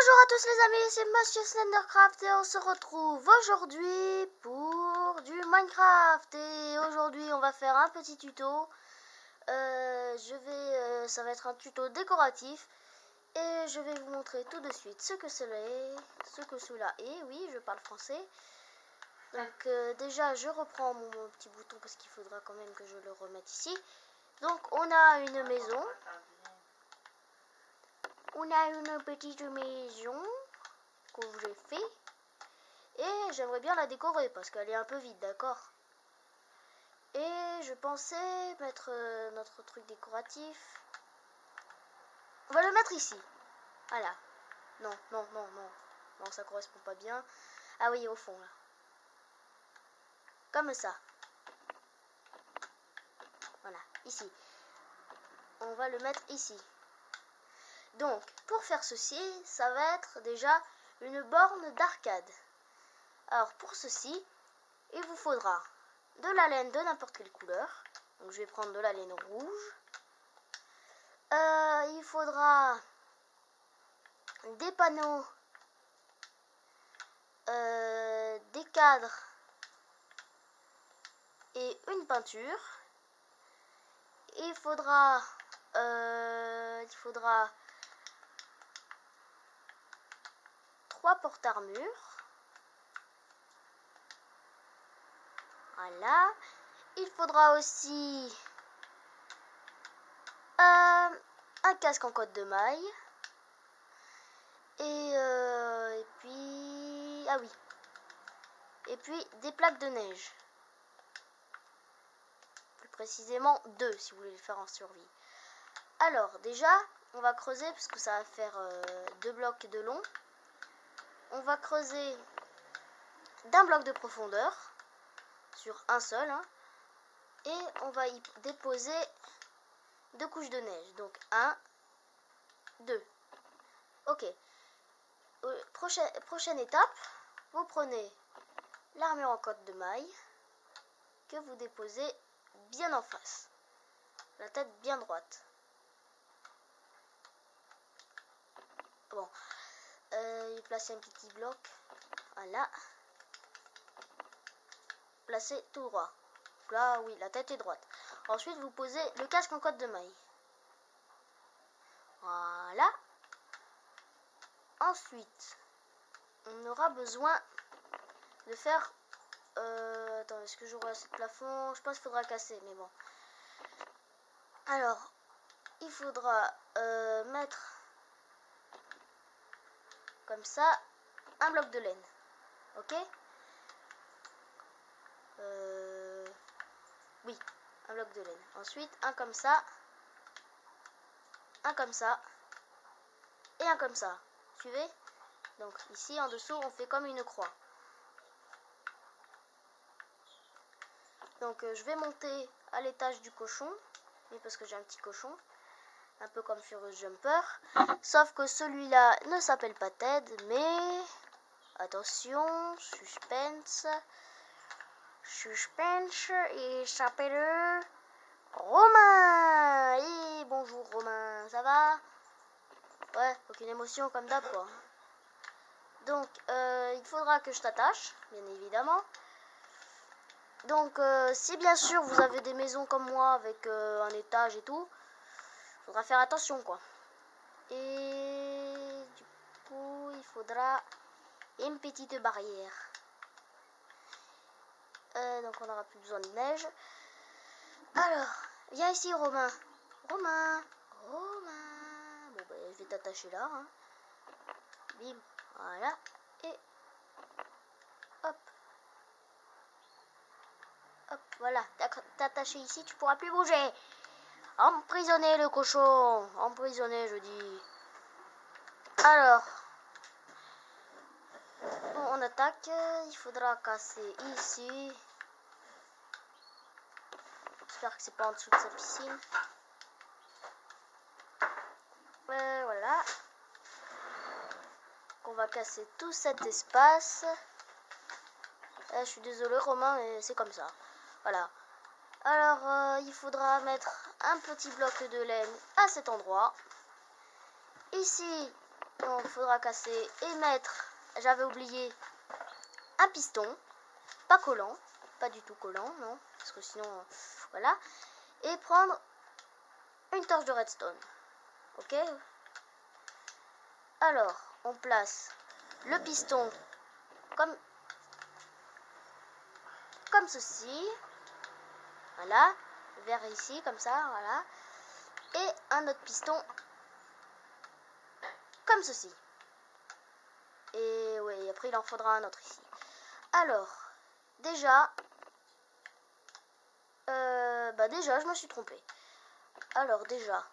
Bonjour à tous les amis, c'est Monsieur Slendercraft et on se retrouve aujourd'hui pour du Minecraft. Et aujourd'hui on va faire un petit tuto. Ça va être un tuto décoratif et je vais vous montrer tout de suite ce que cela est. Oui, je parle français. Donc déjà je reprends mon petit bouton parce qu'il faudra quand même que je le remette ici. Donc on a une maison. On a une petite maison que j'ai fait et j'aimerais bien la décorer parce qu'elle est un peu vide, d'accord? Et je pensais mettre notre truc décoratif. On va le mettre ici. Voilà. Non, ça correspond pas bien. Ah oui, au fond là. Comme ça. Voilà, ici. On va le mettre ici. Donc, pour faire ceci, ça va être déjà une borne d'arcade. Alors, pour ceci, il vous faudra de la laine de n'importe quelle couleur. Donc, je vais prendre de la laine rouge. Il faudra des panneaux, des cadres et une peinture. Il faudra 3 porte-armures. Voilà. Il faudra aussi un casque en cotte de maille. Et puis... Ah oui. Et puis des plaques de neige. Plus précisément 2 si vous voulez le faire en survie. Alors déjà, on va creuser parce que ça va faire 2 blocs de long. On va creuser d'un bloc de profondeur sur un seul. Et on va y déposer 2 couches de neige. Donc 1, 2. Ok. Prochaine étape, vous prenez l'armure en cotte de maille que vous déposez bien en face. La tête bien droite. Bon. Placez un petit bloc. Voilà. Placez tout droit. Là, oui, la tête est droite. Ensuite, vous posez le casque en cotte de maille. Voilà. Ensuite, on aura besoin de faire... attends, est-ce que j'aurai assez de plafond? Je pense qu'il faudra casser, mais bon. Alors, il faudra mettre comme ça un bloc de laine. Ok? Oui, un bloc de laine. Ensuite, un comme ça et un comme ça. Suivez? Donc ici en dessous on fait comme une croix. Donc je vais monter à l'étage du cochon. Oui, parce que j'ai un petit cochon. Un peu comme Furious Jumper. Sauf que celui-là ne s'appelle pas Ted, mais... Attention, suspense. Il s'appelle Romain. Et bonjour Romain, ça va? Ouais, aucune émotion comme d'hab quoi. Donc il faudra que je t'attache, bien évidemment. Donc si bien sûr vous avez des maisons comme moi avec un étage et tout, il faudra faire attention quoi. Et du coup il faudra une petite barrière. Donc on n'aura plus besoin de neige. Alors, viens ici Romain. Romain. Bon bah je vais t'attacher là. Bim, voilà. Et hop. Hop, voilà. T'es attaché ici, tu pourras plus bouger. Emprisonner le cochon. Emprisonner, je dis. Alors, bon, on attaque. Il faudra casser ici. J'espère que c'est pas en dessous de sa piscine. Voilà. On va casser tout cet espace. Je suis désolée Romain, mais c'est comme ça. Voilà. Alors, il faudra mettre un petit bloc de laine à cet endroit. Ici, Donc il faudra casser et mettre, j'avais oublié, un piston, pas collant, pas du tout collant, non, parce que sinon, voilà, et prendre une torche de redstone, ok. Alors, on place le piston comme ceci, voilà, vers ici, comme ça, voilà, et un autre piston comme ceci. Et oui, après il en faudra un autre ici. Alors, déjà, déjà je me suis trompée. Alors déjà,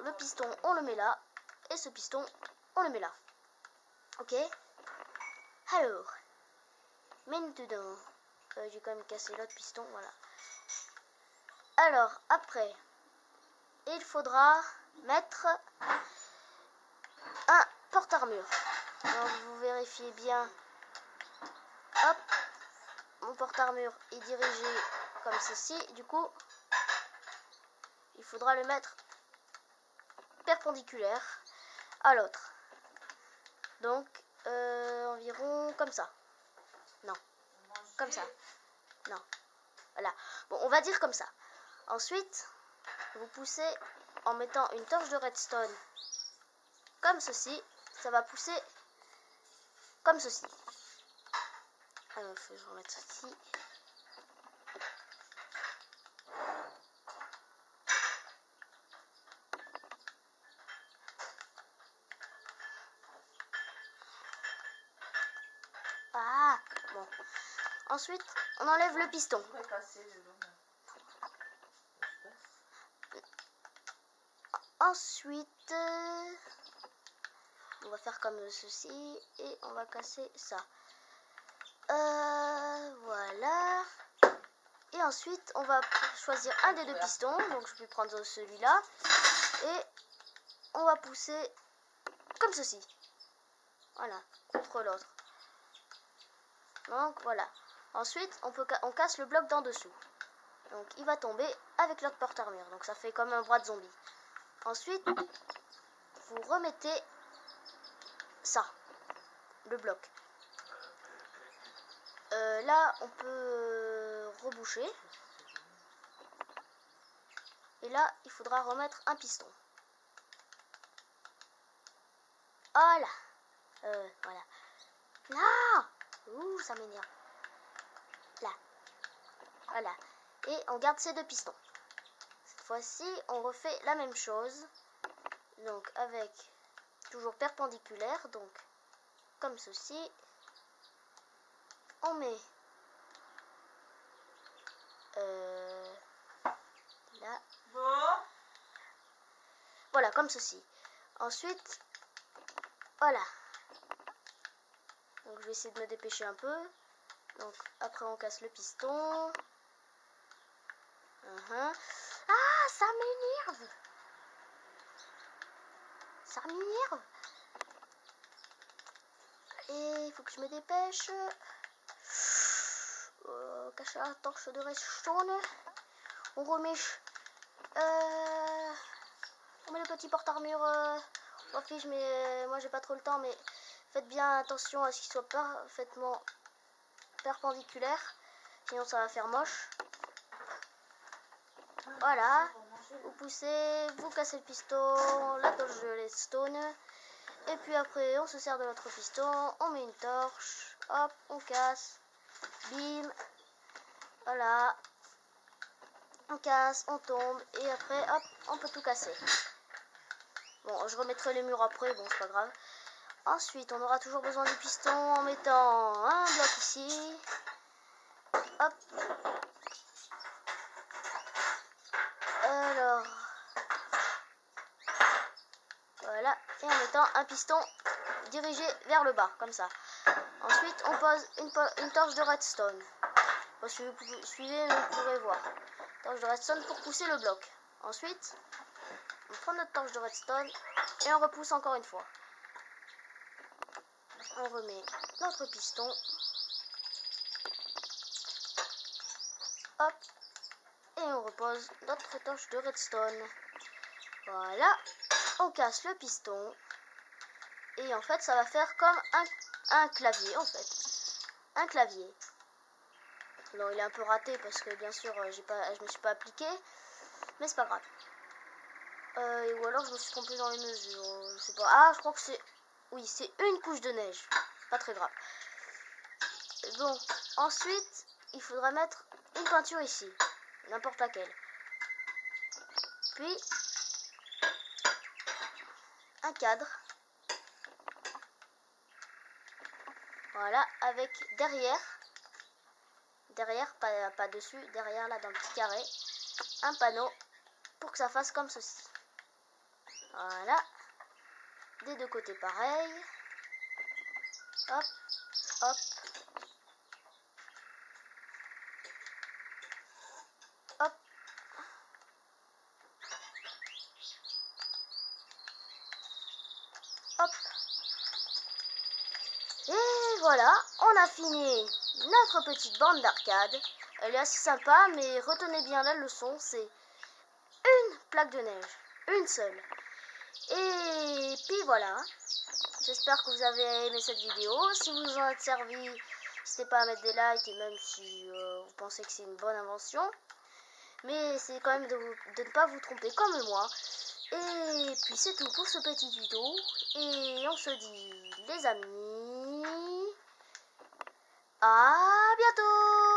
le piston on le met là, et ce piston on le met là. Ok. Alors, maintenant, j'ai quand même cassé l'autre piston, voilà. Alors, après, il faudra mettre un porte-armure. Donc, vous vérifiez bien. Hop, mon porte-armure est dirigé comme ceci. Du coup, il faudra le mettre perpendiculaire à l'autre. Donc, environ comme ça. Non, comme ça. Non, voilà. Bon, on va dire comme ça. Ensuite, vous poussez en mettant une torche de redstone comme ceci. Ça va pousser comme ceci. Alors, il faut que je remette ceci. Ah, bon. Ensuite, on enlève le piston. Ensuite, on va faire comme ceci et on va casser ça. Voilà. Et ensuite, on va choisir un des deux pistons. Donc, je vais prendre celui-là. Et on va pousser comme ceci. Voilà, contre l'autre. Donc, voilà. Ensuite, on casse le bloc d'en dessous. Donc, il va tomber avec l'autre porte-armure. Donc, ça fait comme un bras de zombie. Ensuite, vous remettez ça, le bloc. Là, on peut reboucher. Et là, il faudra remettre un piston. Voilà. Voilà. Là. Ouh, ça m'énerve. Là. Voilà. Et on garde ces deux pistons. Cette fois-ci, on refait la même chose. Donc, avec toujours perpendiculaire. Donc, comme ceci. On met là. Voilà, comme ceci. Ensuite, voilà. Donc, je vais essayer de me dépêcher un peu. Donc, après, on casse le piston. Ah, ça m'énerve. Ça m'énerve. Et il faut que je me dépêche. Cacher la torche de redstone. On remet. On met le petit porte-armure. On s'en fiche, mais moi j'ai pas trop le temps. Mais faites bien attention à ce qu'il soit parfaitement perpendiculaire. Sinon ça va faire moche. Voilà. Vous poussez, vous cassez le piston, la torche de redstone. Et puis après, on se sert de l'autre piston. On met une torche. Hop, on casse. Bim. Voilà. On casse, on tombe. Et après, hop, on peut tout casser. Bon, je remettrai les murs après. Bon, c'est pas grave. Ensuite, on aura toujours besoin du piston en mettant un bloc ici. Hop. Alors. Voilà. Et en mettant un piston dirigé vers le bas, comme ça. Ensuite, on pose une torche de redstone. Bon, si vous suivez, vous pourrez voir. Torche de redstone pour pousser le bloc. Ensuite, on prend notre torche de redstone et on repousse encore une fois. On remet notre piston. Hop. Et on repose notre torche de redstone. Voilà. On casse le piston. Et en fait, ça va faire comme un clavier, en fait. Un clavier. Non, il est un peu raté parce que bien sûr, je me suis pas appliqué. Mais c'est pas grave. Ou alors je me suis trompée dans les mesures. Je sais pas. Ah, je crois que c'est... Oui, c'est une couche de neige. Pas très grave. Bon, ensuite, il faudra mettre une peinture ici. N'importe laquelle. Puis, un cadre. Voilà, avec derrière, pas dessus, derrière là dans le petit carré, un panneau pour que ça fasse comme ceci. Voilà, des deux côtés pareil. Hop, hop. Hop. Hop. Et voilà, on a fini notre petite bande d'arcade. Elle est assez sympa, mais retenez bien la leçon, c'est une plaque de neige, une seule. Et puis voilà, j'espère que vous avez aimé cette vidéo. Si vous en êtes servi, n'hésitez pas à mettre des likes, et même si vous pensez que c'est une bonne invention. Mais c'est quand même de ne pas vous tromper comme moi. Et puis c'est tout pour ce petit tuto. Et on se dit, les amis, à bientôt!